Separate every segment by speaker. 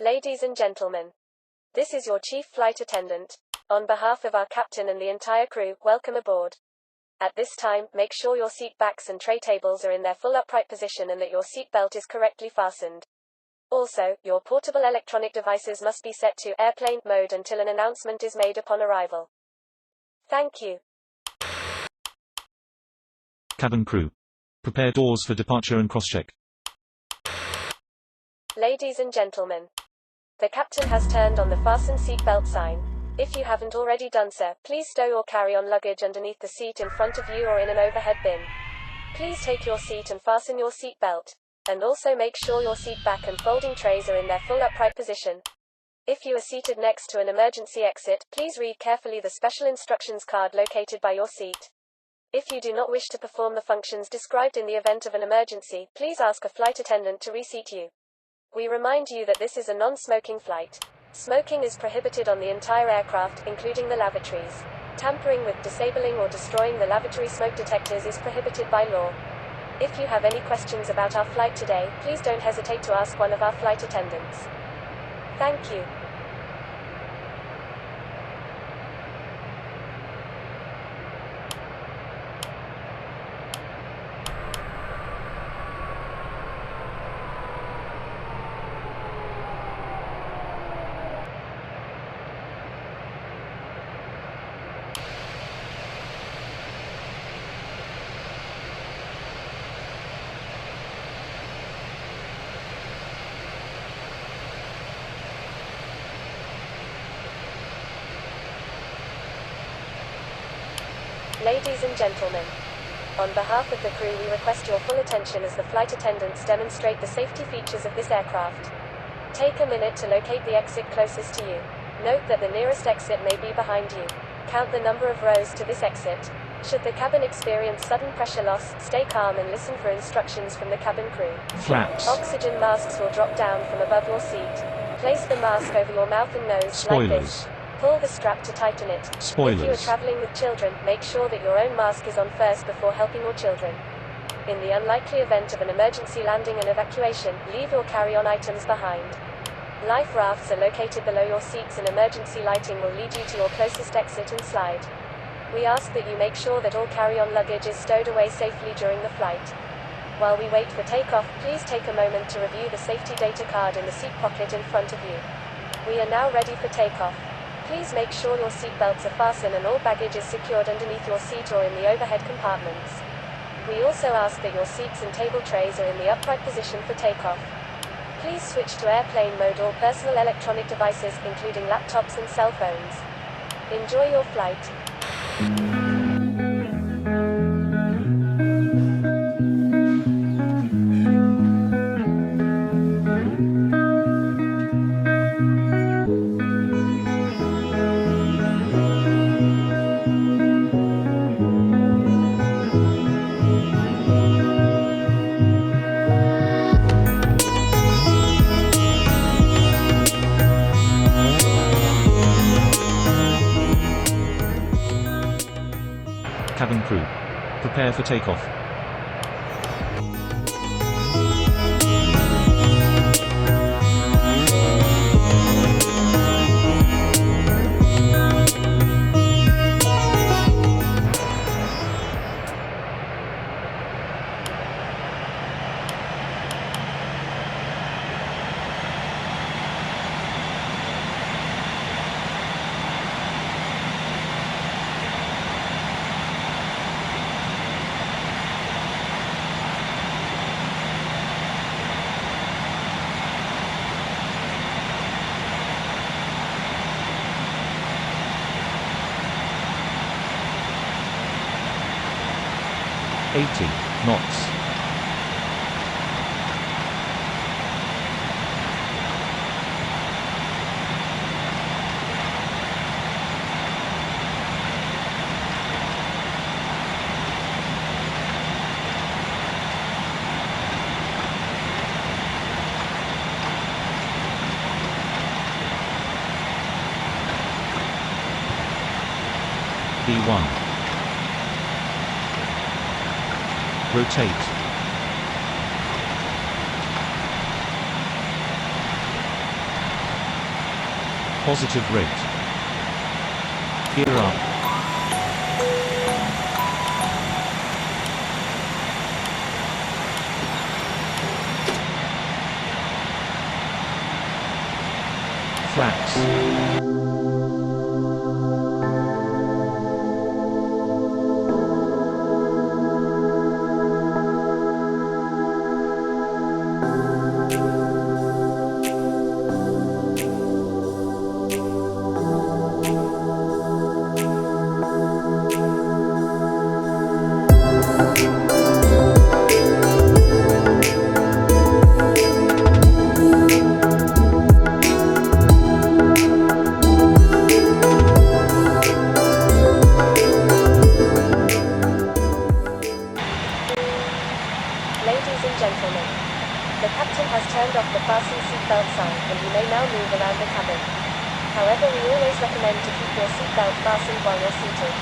Speaker 1: Ladies and gentlemen, this is your chief flight attendant. On behalf of our captain and the entire crew, welcome aboard. At this time, make sure your seat backs and tray tables are in their full upright position and that your seat belt is correctly fastened. Also, your portable electronic devices must be set to airplane mode until an announcement is made upon arrival. Thank you.
Speaker 2: Cabin crew. Prepare doors for departure and cross-check.
Speaker 1: Ladies and gentlemen, the captain has turned on the fasten seatbelt sign. If you haven't already done so, please stow your carry-on luggage underneath the seat in front of you or in an overhead bin. Please take your seat and fasten your seat belt. And also make sure your seat back and folding trays are in their full upright position. If you are seated next to an emergency exit, please read carefully the special instructions card located by your seat. If you do not wish to perform the functions described in the event of an emergency, please ask a flight attendant to reseat you. We remind you that this is a non-smoking flight. Smoking is prohibited on the entire aircraft, including the lavatories. Tampering with, disabling or destroying the lavatory smoke detectors is prohibited by law. If you have any questions about our flight today, please don't hesitate to ask one of our flight attendants. Thank you. Ladies and gentlemen, on behalf of the crew we request your full attention as the flight attendants demonstrate the safety features of this aircraft. Take a minute to locate the exit closest to you. Note that the nearest exit may be behind you. Count the number of rows to this exit. Should the cabin experience sudden pressure loss, stay calm and listen for instructions from the cabin crew.
Speaker 2: Flaps.
Speaker 1: Oxygen masks will drop down from above your seat. Place the mask over your mouth and nose
Speaker 2: Spoilers.
Speaker 1: like this. Pull the strap to tighten it.
Speaker 2: Spoilers.
Speaker 1: If you are traveling with children, make sure that your own mask is on first before helping your children. In the unlikely event of an emergency landing and evacuation, leave your carry-on items behind. Life rafts are located below your seats and emergency lighting will lead you to your closest exit and slide. We ask that you make sure that all carry-on luggage is stowed away safely during the flight. While we wait for takeoff, please take a moment to review the safety data card in the seat pocket in front of you. We are now ready for takeoff. Please make sure your seat belts are fastened and all baggage is secured underneath your seat or in the overhead compartments. We also ask that your seats and table trays are in the upright position for takeoff. Please switch to airplane mode all personal electronic devices, including laptops and cell phones. Enjoy your flight.
Speaker 2: Cabin crew. Prepare for takeoff. knots. B1. Rotate. Positive rate. Gear up. Flaps.
Speaker 1: Ladies and gentlemen, the captain has turned off the fasten seatbelt sign and you may now move around the cabin. However, we always recommend to keep your seatbelt fastened while you're seated.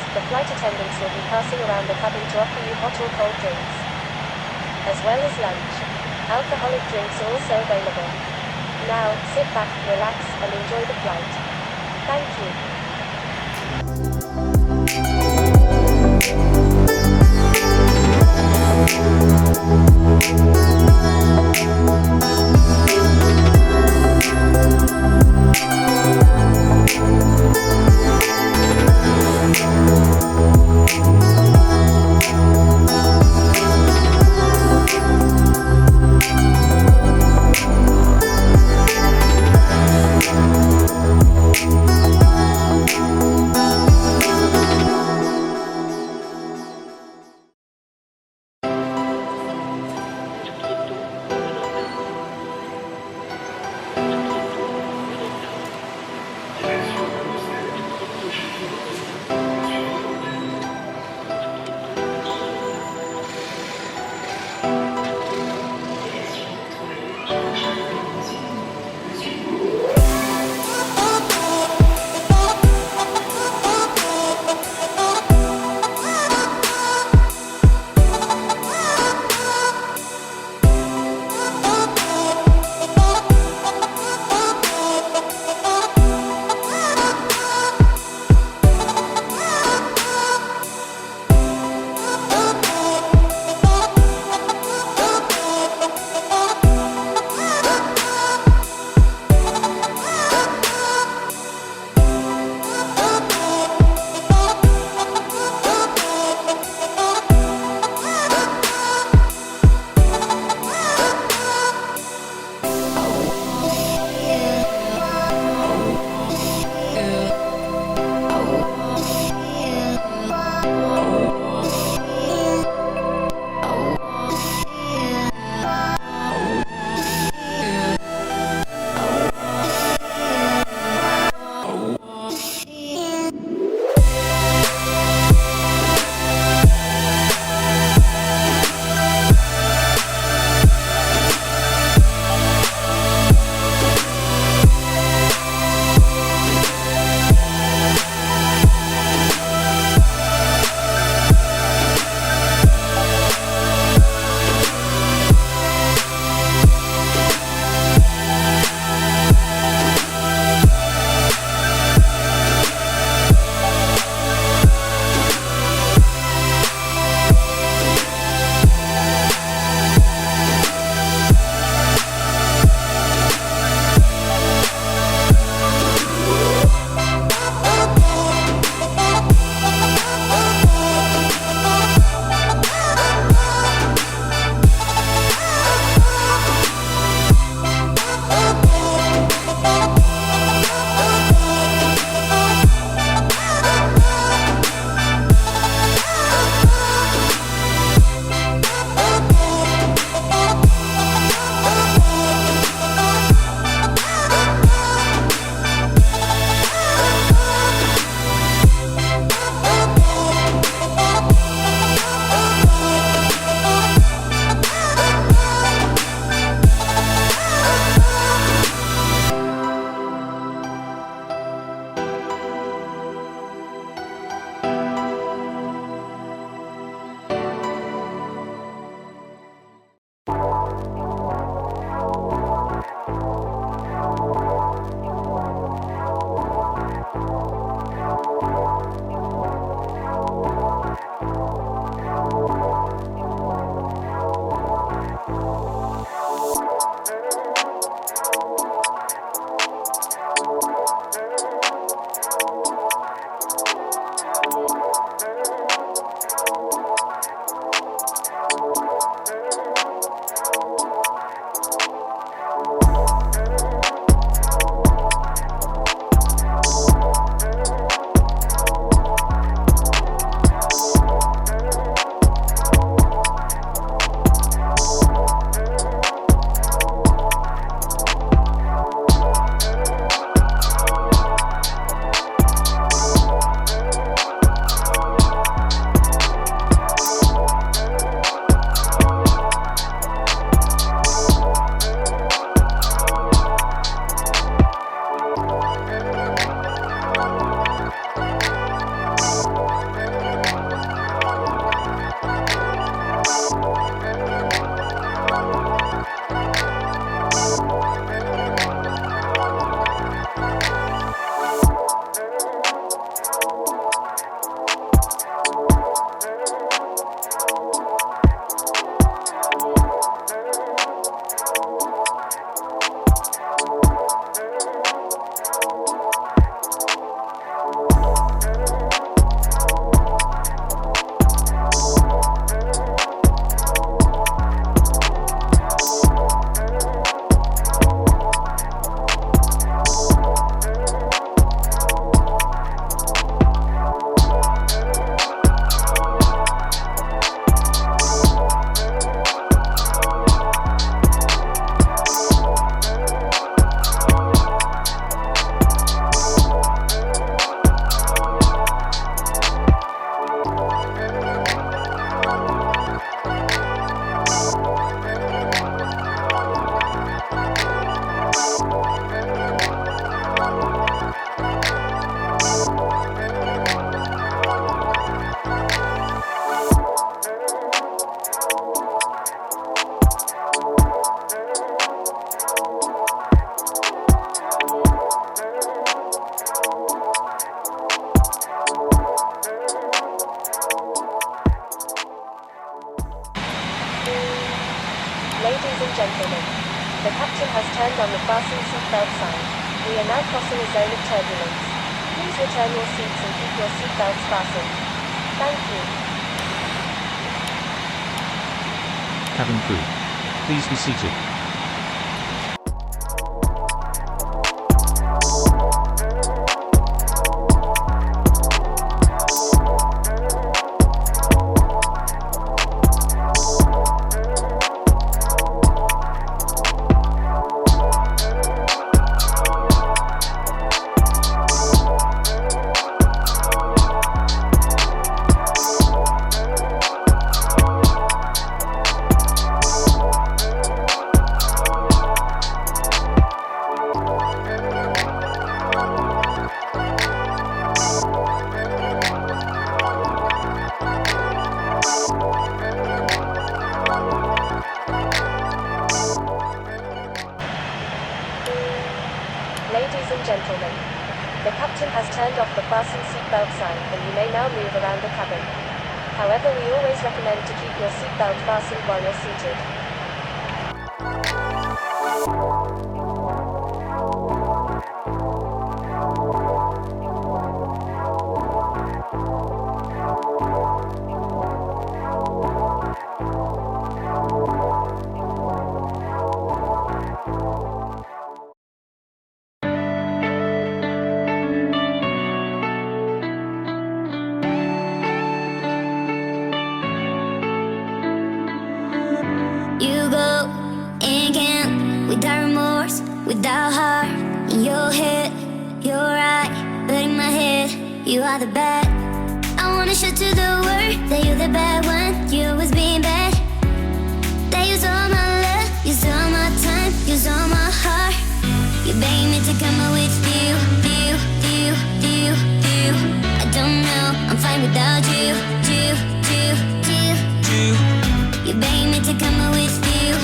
Speaker 1: The flight attendants will be passing around the cabin to offer you hot or cold drinks, as well as lunch. Alcoholic drinks are also available. Now, sit back, relax, and enjoy the flight. Thank you. Ladies and gentlemen, the captain has turned on the fasten seatbelt sign. We are now crossing a zone of turbulence. Please return your seats and keep your seatbelts fastened. Thank you.
Speaker 2: Cabin crew, please be seated.
Speaker 1: Ladies and gentlemen, the captain has turned off the fasten seatbelt sign and you may now move around the cabin. However, we always recommend to keep your seatbelt fastened while you're seated.
Speaker 3: You go again without remorse, without heart. In your head, you're right, but in my head, you are the bad. I wanna show to the world that you're the bad one. You always being bad. That use all my love, use all my time, use all my heart. You beg me to come out with you. I don't know, I'm fine without you. You beg me to come out with you.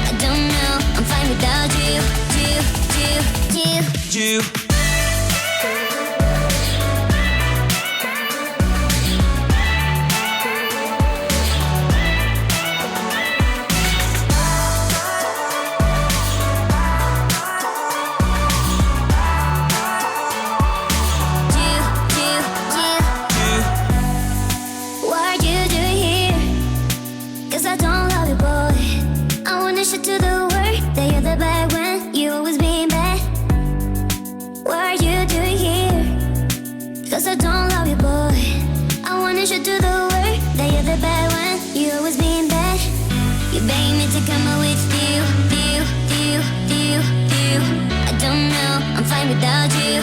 Speaker 3: I don't know, I'm fine without you. What you do here? 'Cause I don't love you, boy. I wanna show to the world that you're the bad one. You always being bad. What are you doing here? 'Cause I don't love you, boy. I wanna show to the world that you're the bad one. You always being bad. You beg me to come out with you. I don't know, I'm fine without you.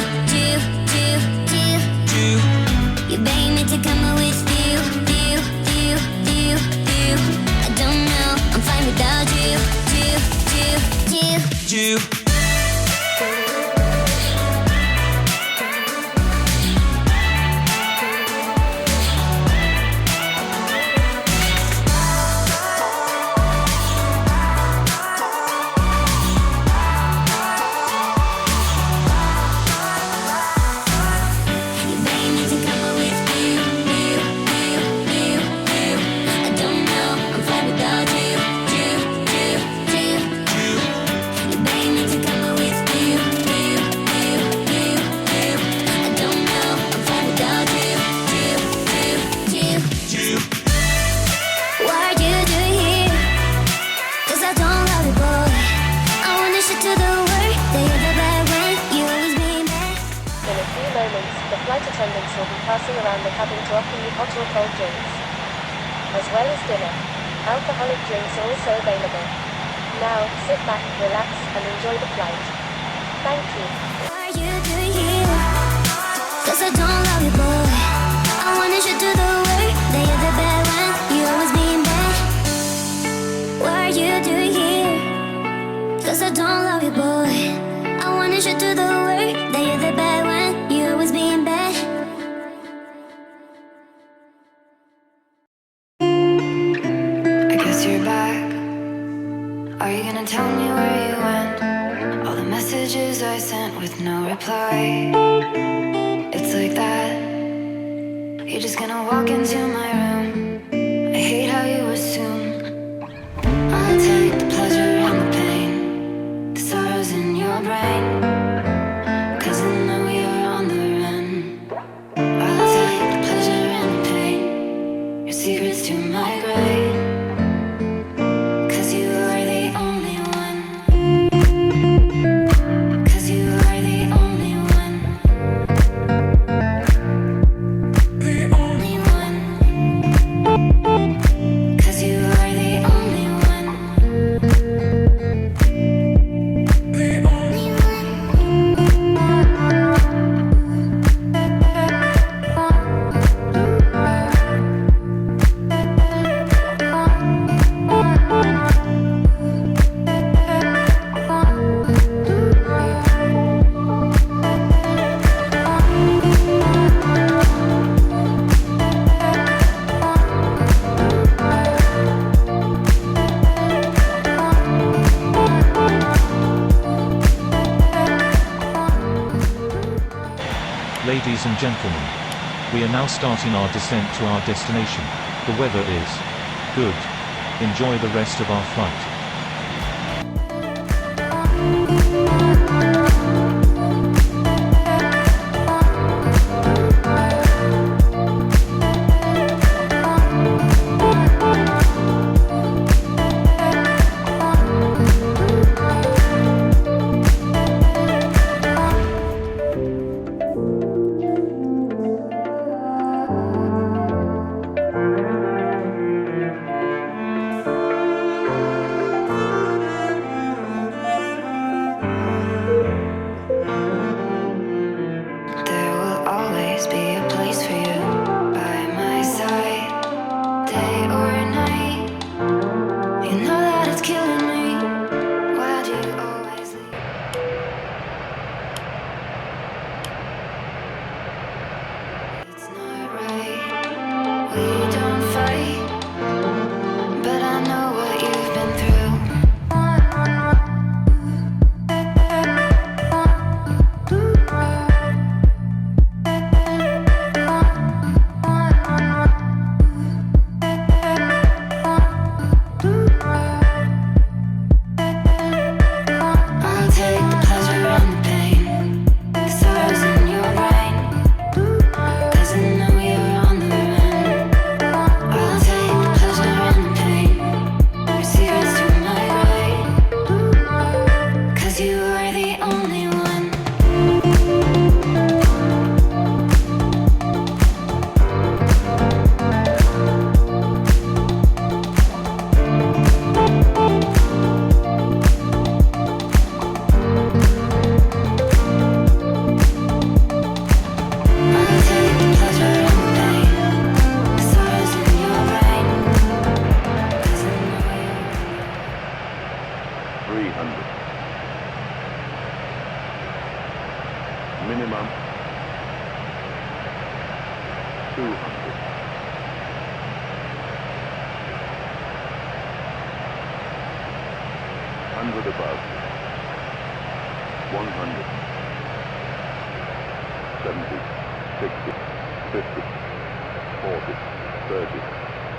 Speaker 3: You beg me to come out with you. I don't know, I'm fine without you. You beg me to come out with you. I don't know, I'm fine without you. You beg me to come out with you. I don't know, I'm fine without you. What are you doing here? 'Cause I don't love you, boy. I wanna show to the world that you're the bad one. You always being bad.
Speaker 1: In a few moments, the flight attendants will be passing around the cabin to offer you hot or cold drinks, as well as dinner. Alcoholic drinks are also available. Now, sit back, relax, and enjoy the flight. Thank you.
Speaker 3: What are you doing here? 'Cause I don't love you, boy. I wanna show to the world that you're the bad one. You always being bad. What are you doing here? 'Cause I don't love you, boy. I wanna show to the world that you're the bad one. You always being bad.
Speaker 4: I guess you're back. Are you gonna tell me where you went? All the messages I sent with no reply. It's like that. You're just gonna walk into my room. I hate how you assume
Speaker 2: Ladies and gentlemen, we are now starting our descent to our destination. The weather is good. Enjoy the rest of our flight.
Speaker 4: There will always be a place for you by my side, day or night. You know that it's killing me. Why do you always leave? It's not right. We don't fight, but I know what you've been through. I'll take the pleasure and the pain, the sorrows in your brain, 'cause I know you're on the run. I'll take the pleasure and the pain, your secrets to my grave, 'cause you are the only one. I'll take the pleasure and the pain, the sorrows in your brain, 'cause I know you're
Speaker 5: 300. Minimum 200. 100 above. 100. 70, 60, 50, 40, 30,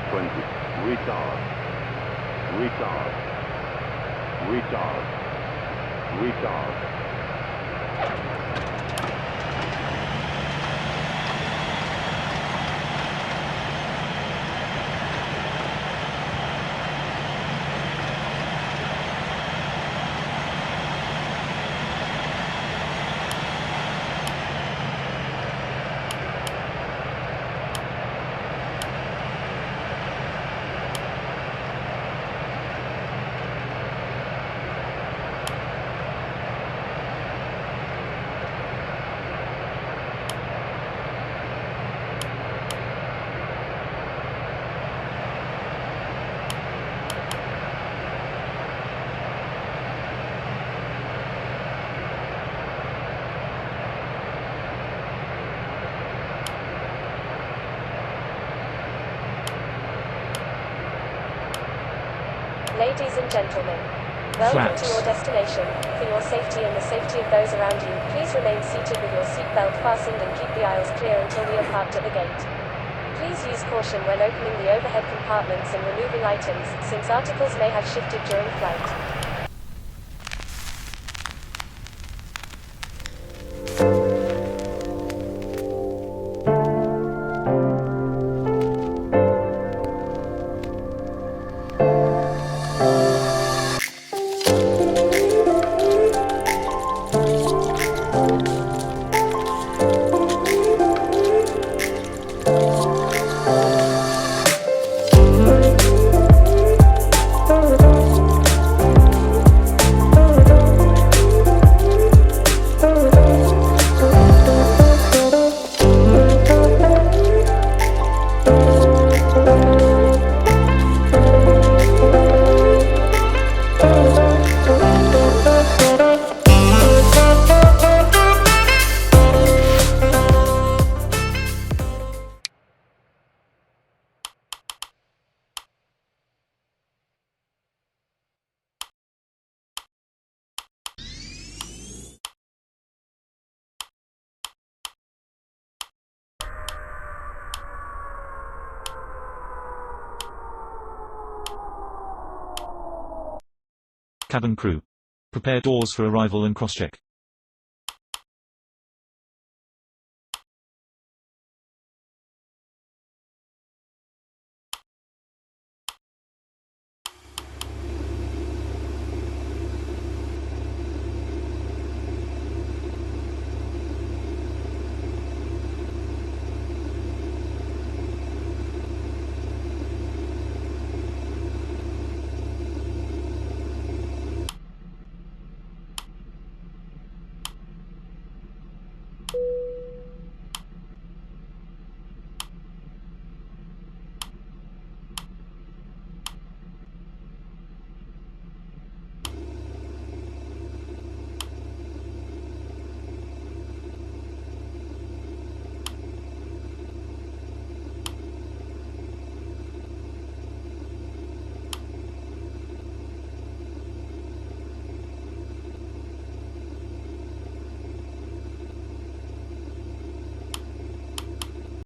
Speaker 5: 20. Retard. Retard. Retard. Retard.
Speaker 1: Ladies and gentlemen, welcome to your destination. For your safety and the safety of those around you, please remain seated with your seatbelt fastened and keep the aisles clear until we are parked at the gate. Please use caution when opening the overhead compartments and removing items, since articles may have shifted during flight.
Speaker 2: Cabin crew. Prepare doors for arrival and crosscheck.